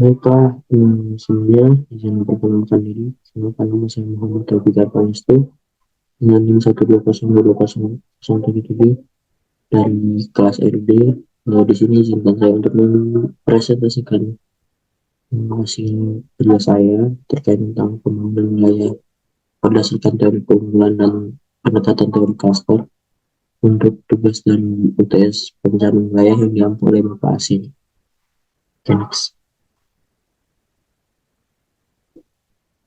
Baiklah, sebelumnya izin memperkenalkan diri. Kenalkan nama saya Muhammad Taufik Arpanestu dengan NIM 120200777 dari kelas RD. Di sini izinkan saya untuk mempresentasikan hasil kerja saya terkait tentang pembangunan wilayah berdasarkan teori keunggulan dan pendekatan teori cluster untuk tugas dari UTS perencanaan wilayah yang diampu oleh Bapak Asin. Okay, next.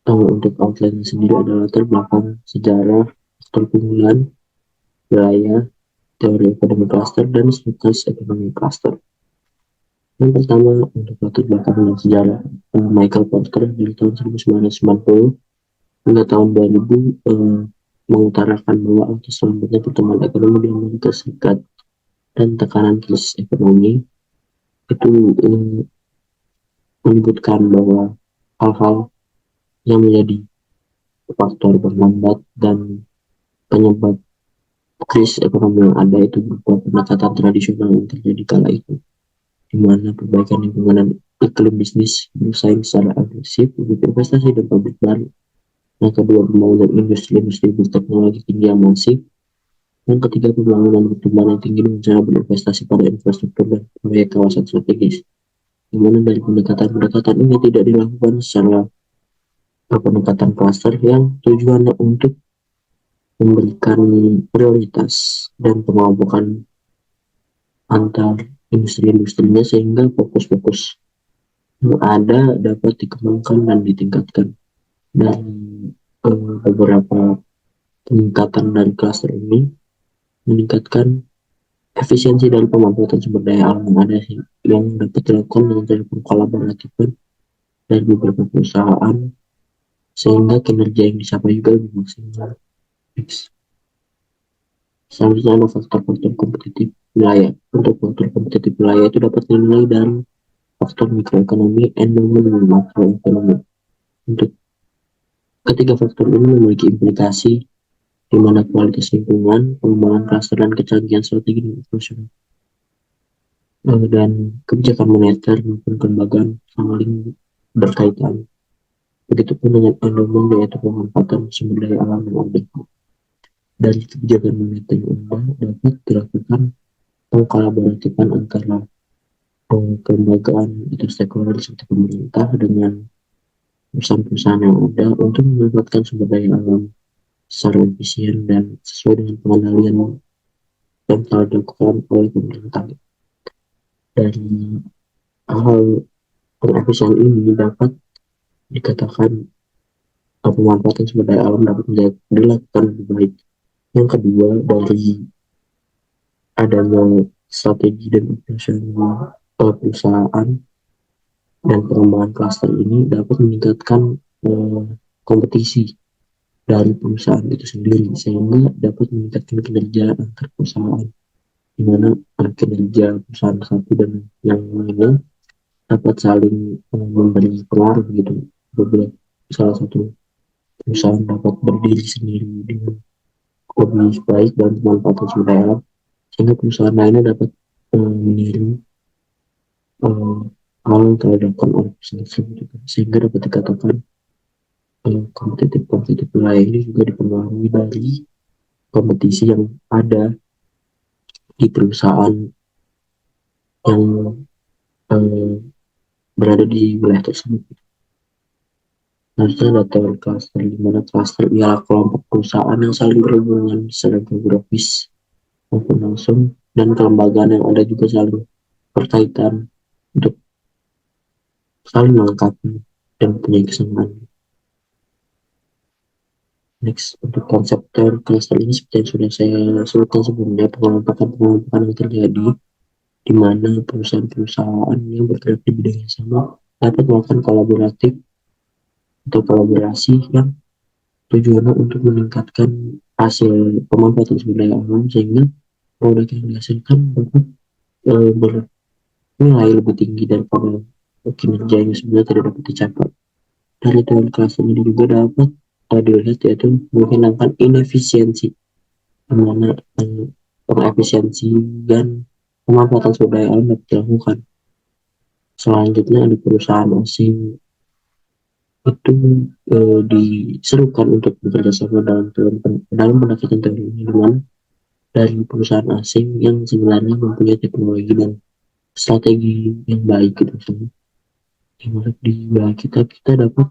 Untuk outline sendiri adalah latar belakang sejarah, faktor keunggulan, wilayah, teori ekonomi cluster, dan siklus ekonomi cluster. Yang pertama, untuk latar belakang dan sejarah, Michael Porter dari tahun 1990 hingga tahun 2000 mengutarakan bahwa arus selanjutnya pertumbuhan ekonomi di Amerika Serikat dan tekanan krisis ekonomi itu menyebutkan bahwa hal-hal yang menjadi faktor penghambat dan penyebab krisis ekonomi yang ada itu berupa pendekatan tradisional yang terjadi kala itu, di mana perbaikan lingkungan dan iklim bisnis bersaing secara agresif untuk investasi dan pabrik baru. Yang kedua, pembangunan industri-industri berteknologi tinggi yang masif. Yang ketiga, pembangunan pertumbuhan yang tinggi dengan cara berinvestasi pada infrastruktur dan proyek kawasan strategis, di mana dari pendekatan-pendekatan ini tidak dilakukan secara pendekatan cluster yang tujuannya untuk memberikan prioritas dan pengelompokan antar industri-industrinya sehingga fokus-fokus yang ada dapat dikembangkan dan ditingkatkan. Dan beberapa peningkatan dari cluster ini meningkatkan efisiensi dari pemanfaatan sumber daya alam yang ada yang dapat dilakukan dengan cara kolaboratifan dari beberapa perusahaan sehingga kinerja yang dicapai juga lebih maksimal. Selanjutnya ada faktor-faktor kompetitif wilayah. Untuk faktor kompetitif wilayah itu dapat dinilai dari faktor mikroekonomi, endogenen, dan makroekonomi. Untuk ketiga faktor ini memiliki implikasi di mana kualitas lingkungan, pengembangan klaster, dan kecanggihan strategi dan operasional dan kebijakan moneter maupun kelembagaan saling berkaitan. Begitupun dengan endogenen, yaitu pemanfaatan sumber daya alam yang ada. Dari kebijakan moneter yang ada dapat dilakukan pengkolaboratifan antara kelembagaan atau stakeholder seperti pemerintah dengan perusahaan-perusahaan yang ada untuk memanfaatkan sumber daya alam secara efisien dan sesuai dengan pengendalian yang telah dilakukan oleh pemerintah. Dari hal pengefisien ini dapat dikatakan pemanfaatan sumber daya alam dapat dilakukan lebih baik. Yang kedua, dari adanya strategi dan operasional perusahaan dan pengembangan klaster ini dapat meningkatkan kompetisi dari perusahaan itu sendiri sehingga dapat meningkatkan kinerja antar perusahaan, di mana kinerja perusahaan satu dan yang lainnya dapat saling memberi pengaruh gitu. Beberapa salah satu perusahaan dapat berdiri sendiri dengan lebih baik dan pemanfaatan sumber daya alam sehingga perusahaan lainnya dapat meniru hal yang telah dilakukan oleh perusahaan tersebut, sehingga dapat dikatakan kompetitif wilayah ini juga dipengaruhi dari kompetisi yang ada di perusahaan yang eh, berada di wilayah tersebut. Nanti ada teori cluster, di mana cluster ialah kelompok perusahaan yang saling berhubungan secara geografis maupun langsung, dan kelembagaan yang ada juga saling berkaitan untuk saling melengkapi dan mempunyai kesamaan. Next, untuk konsep teori cluster ini seperti yang sudah saya sebutkan sebelumnya, pengelompokan yang terjadi di mana perusahaan-perusahaan yang bergerak di bidang yang sama dapat melakukan kolaboratif atau kolaborasi yang tujuannya untuk meningkatkan hasil pemanfaatan sumber daya alam sehingga produk yang dihasilkan dapat bernilai lebih tinggi daripada kinerja yang sebenarnya tidak dapat dicapai. Dari teori kelas ini juga dapat dilihat yaitu menghilangkan inefisiensi, di mana pengefisiensi dan pemanfaatan sumber daya alam dapat dilakukan Selanjutnya ada perusahaan asing itu diserukan untuk bekerja sama dalam pendekatan teknologi, di mana dari perusahaan asing yang sebenarnya mempunyai teknologi dan strategi yang baik gitu, misalnya yang masuk di wilayah kita, kita dapat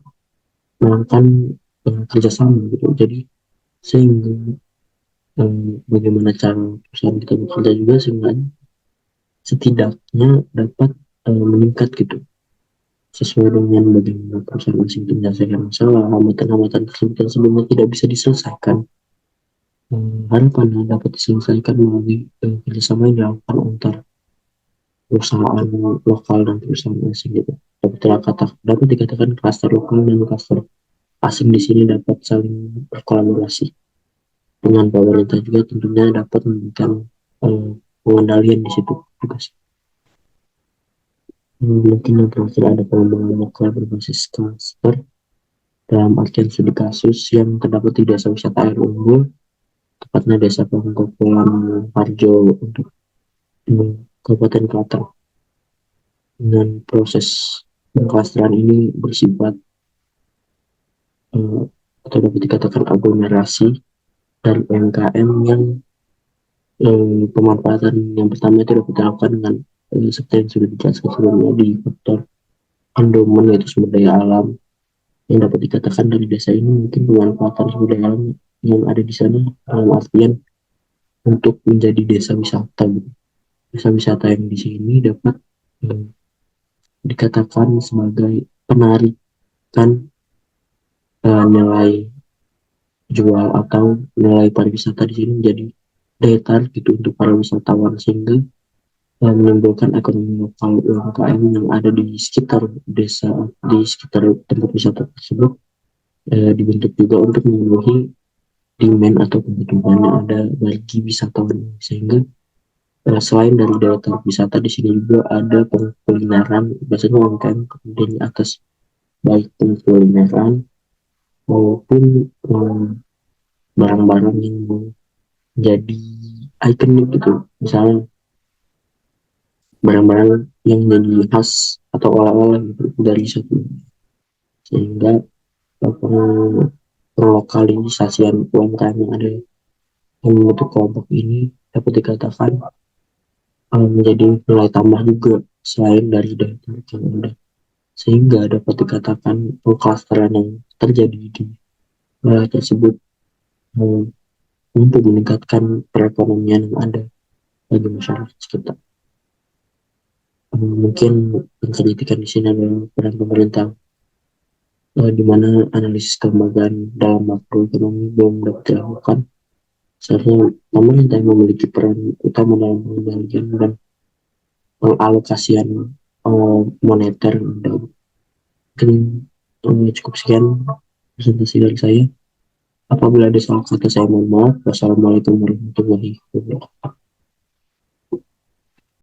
melakukan kerjasama gitu. Jadi sehingga bagaimana cara perusahaan kita bekerja juga sehingga setidaknya dapat meningkat gitu, sesuai dengan bagaimana perusahaan asing itu menyelesaikan masalah, hambatan-hambatan tersebut yang sebelumnya tidak bisa diselesaikan, harapannya dapat diselesaikan melalui kerjasama yang dilakukan antar perusahaan lokal dan perusahaan asing gitu. Dapat dikatakan klaster lokal dan klaster asing di sini dapat saling berkolaborasi dengan pemerintah juga, tentunya dapat memberikan eh, pengendalian di situ juga sih. Mungkin yang terakhir ada pengembangan lokal berbasis klaster dalam artian studi kasus yang terdapat di desa wisata air unggul, tepatnya desa Pangkopolan Harjo untuk Kabupaten Klaten. Dengan proses pengklasteran ini bersifat eh, atau dapat dikatakan aglomerasi dan UMKM yang pemanfaatan yang pertama itu dapat dilakukan dengan seperti yang sudah dijelaskan sebelumnya di faktor endowment, yaitu sumber daya alam yang dapat dikatakan dari desa ini. Mungkin pemanfaatan sumber daya alam yang ada di sana dalam artian untuk menjadi desa wisata gitu. Desa wisata yang di sini dapat eh, dikatakan sebagai penarikan nilai jual atau nilai pariwisata di sini menjadi daya tarik gitu untuk para wisatawan, sehingga menimbulkan ekonomi lokal UMKM yang ada di sekitar desa, di sekitar tempat wisata tersebut dibentuk juga untuk memenuhi demand atau kebutuhan yang ada bagi wisatawan, sehingga selain dari daya tarik wisata di sini juga ada pengkulineran, biasanya UMKM kemudian di atas baik pengkulineran maupun barang-barang yang menjadi ikonik gitu, misalnya barang-barang yang menjadi khas atau oleh-oleh gitu dari satu, sehingga perlokalisasian UMKM yang ada yang membentuk kelompok ini dapat dikatakan menjadi nilai tambah juga selain dari daya tarik yang ada, sehingga dapat dikatakan pengklasteran yang terjadi di wilayah tersebut um, untuk meningkatkan perekonomian yang ada bagi masyarakat sekitar. Mungkin yang saya di sini adalah peran pemerintah, di mana analisis kelembagaan dalam makroekonomi belum dapat dilakukan. Seharusnya pemerintah yang memiliki peran utama dalam pengendalian dan pengalokasian moneter. Dan mungkin cukup sekian presentasi dari saya. Apabila ada salah kata saya mohon maaf. Wassalamualaikum warahmatullahi wabarakatuh.